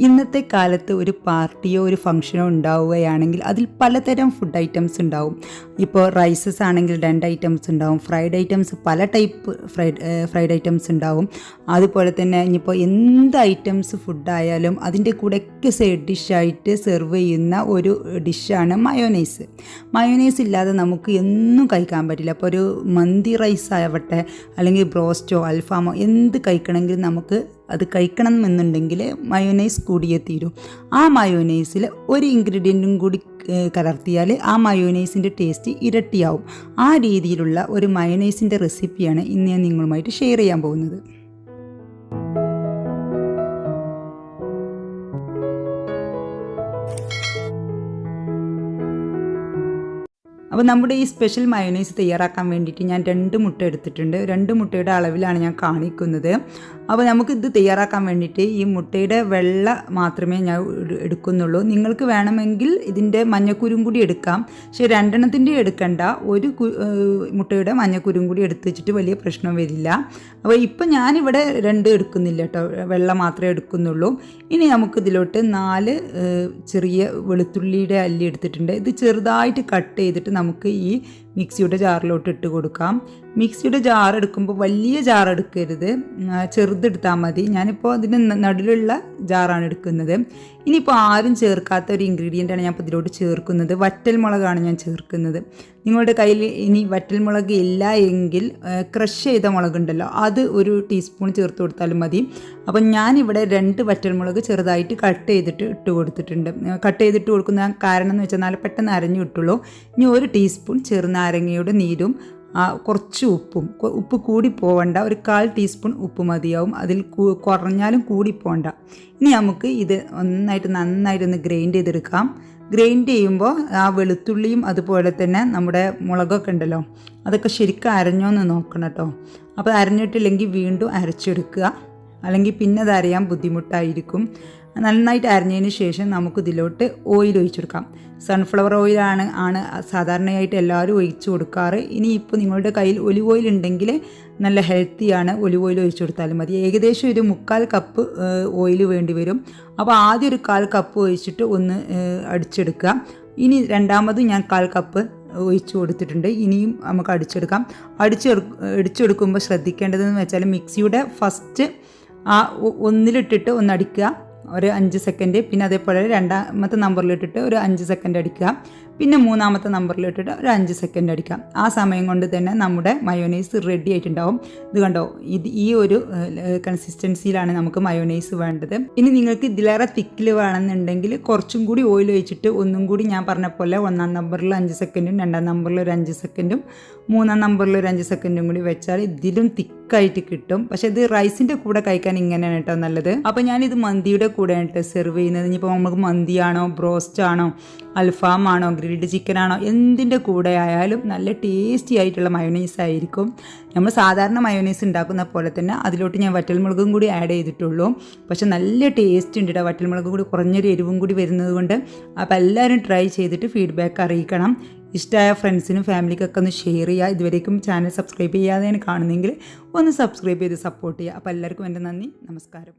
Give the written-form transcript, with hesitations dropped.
ഇന്നത്തെ കാലത്ത് ഒരു പാർട്ടിയോ ഒരു ഫംഗ്ഷനോ ഉണ്ടാവുകയാണെങ്കിൽ അതിൽ പലതരം ഫുഡ് ഐറ്റംസ് ഉണ്ടാവും. ഇപ്പോൾ റൈസസ് ആണെങ്കിൽ 2 ഐറ്റംസ് ഉണ്ടാവും, ഫ്രൈഡ് ഐറ്റംസ് പല ടൈപ്പ് ഫ്രൈഡ് ഐറ്റംസ് ഉണ്ടാവും. അതുപോലെ തന്നെ ഇനിയിപ്പോൾ എന്ത് ഐറ്റംസ് ഫുഡായാലും അതിൻ്റെ കൂടെയൊക്കെ സൈഡ് ഡിഷായിട്ട് സെർവ് ചെയ്യുന്ന ഒരു ഡിഷാണ് മയോനൈസ്. മയോനൈസ് ഇല്ലാതെ നമുക്ക് എന്നും കഴിക്കാൻ പറ്റില്ല. അപ്പോൾ ഒരു മന്തി റൈസ് ആവട്ടെ അല്ലെങ്കിൽ ബ്രോസ്റ്റോ അൽഫാമോ എന്ത് കഴിക്കണമെങ്കിലും നമുക്ക് അത് കഴിക്കണം എന്നുണ്ടെങ്കിൽ മയോനൈസ് കൂടിയേ തീരും. ആ മയോനൈസിൽ ഒരു ഇൻഗ്രീഡിയൻറ്റും കൂടി കലർത്തിയാൽ ആ മയോനൈസിൻ്റെ ടേസ്റ്റ് ഇരട്ടിയാവും. ആ രീതിയിലുള്ള ഒരു മയോനൈസിൻ്റെ റെസിപ്പിയാണ് ഇന്ന് ഞാൻ നിങ്ങളുമായിട്ട് ഷെയർ ചെയ്യാൻ പോകുന്നത്. അപ്പോൾ നമ്മുടെ ഈ സ്പെഷ്യൽ മയോനൈസ് തയ്യാറാക്കാൻ വേണ്ടിയിട്ട് ഞാൻ 2 മുട്ട എടുത്തിട്ടുണ്ട്. 2 മുട്ടയുടെ അളവിലാണ് ഞാൻ കാണിക്കുന്നത്. അപ്പോൾ നമുക്കിത് തയ്യാറാക്കാൻ വേണ്ടിയിട്ട് ഈ മുട്ടയുടെ വെള്ള മാത്രമേ ഞാൻ എടുക്കുന്നുള്ളൂ. നിങ്ങൾക്ക് വേണമെങ്കിൽ ഇതിൻ്റെ മഞ്ഞക്കുരും കൂടി എടുക്കാം, പക്ഷേ 2 എണ്ണത്തിൻ്റെ എടുക്കണ്ട. ഒരു മുട്ടയുടെ മഞ്ഞക്കുരും കൂടി എടുത്ത് വെച്ചിട്ട് വലിയ പ്രശ്നം വരില്ല. അപ്പോൾ ഇപ്പം ഞാനിവിടെ 2 എടുക്കുന്നില്ല കേട്ടോ, വെള്ള മാത്രമേ എടുക്കുന്നുള്ളൂ. ഇനി നമുക്കിതിലോട്ട് 4 ചെറിയ വെളുത്തുള്ളിയുടെ അല്ലി എടുത്തിട്ടുണ്ട്. ഇത് ചെറുതായിട്ട് കട്ട് ചെയ്തിട്ട് നമുക്ക് ഈ മിക്സിയുടെ ജാറിലോട്ട് ഇട്ട് കൊടുക്കാം. മിക്സിയുടെ ജാർ എടുക്കുമ്പോൾ വലിയ ജാർ എടുക്കരുത്, ചെറുതെടുത്താൽ മതി. ഞാനിപ്പോൾ അതിൻ്റെ നടുവിലുള്ള ജാറാണ് എടുക്കുന്നത്. ഇനിയിപ്പോൾ ആരും ചേർക്കാത്ത ഒരു ഇൻഗ്രീഡിയൻ്റാണ് ഞാൻ ഇപ്പോൾ ഇതിലോട്ട് ചേർക്കുന്നത്. വറ്റൽമുളകാണ് ഞാൻ ചേർക്കുന്നത്. നിങ്ങളുടെ കയ്യിൽ ഇനി വറ്റൽമുളക് ഇല്ല എങ്കിൽ ക്രഷ് ചെയ്ത മുളകുണ്ടല്ലോ, അത് 1 ടീസ്പൂൺ ചേർത്ത് കൊടുത്താലും മതി. അപ്പം ഞാനിവിടെ 2 വറ്റൽമുളക് ചെറുതായിട്ട് കട്ട് ചെയ്തിട്ട് ഇട്ട് കൊടുത്തിട്ടുണ്ട്. കട്ട് ചെയ്തിട്ട് കൊടുക്കുന്ന കാരണം എന്ന് വെച്ചാൽ പെട്ടെന്ന് അരഞ്ഞു കിട്ടുള്ളൂ. ഇനി 1 ടീസ്പൂൺ ചെറുനാരങ്ങയുടെ നീരും കുറച്ച് ഉപ്പ് കൂടി പോവണ്ട, ഒരു 1/4 ടീസ്പൂൺ ഉപ്പ് മതിയാവും. അതിൽ കുറഞ്ഞാലും കൂടി പോകണ്ട. ഇനി നമുക്ക് ഇത് നന്നായിട്ടൊന്ന് ഗ്രൈൻഡ് ചെയ്തെടുക്കാം. ഗ്രൈൻഡ് ചെയ്യുമ്പോൾ ആ വെളുത്തുള്ളിയും അതുപോലെ തന്നെ നമ്മുടെ മുളകൊക്കെ ഉണ്ടല്ലോ അതൊക്കെ ശരിക്കും അരഞ്ഞോന്ന് നോക്കണം കേട്ടോ. അപ്പോൾ അരഞ്ഞിട്ടില്ലെങ്കിൽ വീണ്ടും അരച്ചെടുക്കുക, അല്ലെങ്കിൽ പിന്നെ അത് അരയാൻ ബുദ്ധിമുട്ടായിരിക്കും. നന്നായിട്ട് അരഞ്ഞതിന് ശേഷം നമുക്കിതിലോട്ട് ഓയിൽ ഒഴിച്ചു കൊടുക്കാം. സൺഫ്ലവർ ഓയിലാണ് സാധാരണയായിട്ട് എല്ലാവരും ഒഴിച്ചു കൊടുക്കാറ്. ഇനിയിപ്പോൾ നിങ്ങളുടെ കയ്യിൽ ഒലിവ് ഓയിൽ ഉണ്ടെങ്കിൽ നല്ല ഹെൽത്തിയാണ്, ഒലിവ് ഓയിൽ ഒഴിച്ചു കൊടുത്താലും മതി. ഏകദേശം ഒരു 3/4 കപ്പ് ഓയിൽ വേണ്ടി വരും. അപ്പോൾ ആദ്യം ഒരു 1/4 കപ്പ് ഒഴിച്ചിട്ട് ഒന്ന് അടിച്ചെടുക്കുക. ഇനി രണ്ടാമത് ഞാൻ 1/4 കപ്പ് ഒഴിച്ചു കൊടുത്തിട്ടുണ്ട്. ഇനിയും നമുക്ക് അടിച്ചെടുക്കാം. അടിച്ചെടുക്കുമ്പോൾ ശ്രദ്ധിക്കേണ്ടതെന്ന് വെച്ചാൽ മിക്സിയുടെ ഫസ്റ്റ് ഒന്നിലിട്ടിട്ട് ഒന്ന് അടിക്കുക, ഒരു 5 സെക്കൻഡ്. പിന്നെ അതേപോലെ 2ാമത്തെ നമ്പറിലിട്ടിട്ട് ഒരു 5 സെക്കൻഡ് അടിക്കുക. പിന്നെ 3ാമത്തെ നമ്പറിലിട്ടിട്ട് ഒരു 5 സെക്കൻഡ് അടിക്കാം. ആ സമയം കൊണ്ട് തന്നെ നമ്മുടെ മയോനൈസ് റെഡി ആയിട്ടുണ്ടാവും. ഇത് കണ്ടോ, ഈ ഒരു കൺസിസ്റ്റൻസിയിലാണ് നമുക്ക് മയോനൈസ് വേണ്ടത്. ഇനി നിങ്ങൾക്ക് ഇതിലേറെ തിക്കിൽ വേണമെന്നുണ്ടെങ്കിൽ കുറച്ചും കൂടി ഓയിൽ ഒഴിച്ചിട്ട് ഒന്നും കൂടി ഞാൻ പറഞ്ഞ പോലെ 1ാം നമ്പറിൽ 5 സെക്കൻഡും 2ാം നമ്പറിൽ ഒരു 5 സെക്കൻഡും 3ാം നമ്പറിൽ ഒരു 5 സെക്കൻഡും കൂടി വെച്ചാൽ ഇതിലും തിക്കായിട്ട് കിട്ടും. പക്ഷേ ഇത് റൈസിൻ്റെ കൂടെ കഴിക്കാൻ ഇങ്ങനെയാണ് കേട്ടോ നല്ലത്. അപ്പോൾ ഞാനിത് മന്തിയുടെ കൂടെയാണ് കേട്ടോ സെർവ് ചെയ്യുന്നത്. ഇനിയിപ്പോൾ നമുക്ക് മന്തിയാണോ ബ്രോസ്റ്റ് ആണോ അൽഫാമാണോ ഗ്രിൽഡ് ചിക്കൻ ആണോ എന്തിൻ്റെ കൂടെ ആയാലും നല്ല ടേസ്റ്റി ആയിട്ടുള്ള മയോനൈസ് ആയിരിക്കും. നമ്മൾ സാധാരണ മയോനൈസ് ഉണ്ടാക്കുന്ന പോലെ തന്നെ അതിലോട്ട് ഞാൻ വറ്റൽമുളകും കൂടി ആഡ് ചെയ്തിട്ടുള്ളൂ. പക്ഷെ നല്ല ടേസ്റ്റ് ഉണ്ട് കേട്ടോ, വറ്റൽമുളക് കൂടി കുറഞ്ഞൊരു എരിവും കൂടി വരുന്നത് കൊണ്ട്. അപ്പോൾ എല്ലാവരും ട്രൈ ചെയ്തിട്ട് ഫീഡ്ബാക്ക് അറിയിക്കണം. ഇഷ്ടമായ ഫ്രണ്ട്സിനും ഫാമിലിക്കൊക്കെ ഒന്ന് ഷെയർ ചെയ്യുക. ഇതുവരേക്കും ചാനൽ സബ്സ്ക്രൈബ് ചെയ്യാതെയാണ് കാണുന്നതെങ്കിൽ ഒന്ന് സബ്സ്ക്രൈബ് ചെയ്ത് സപ്പോർട്ട് ചെയ്യുക. അപ്പോൾ എല്ലാവർക്കും എൻ്റെ നന്ദി, നമസ്കാരം.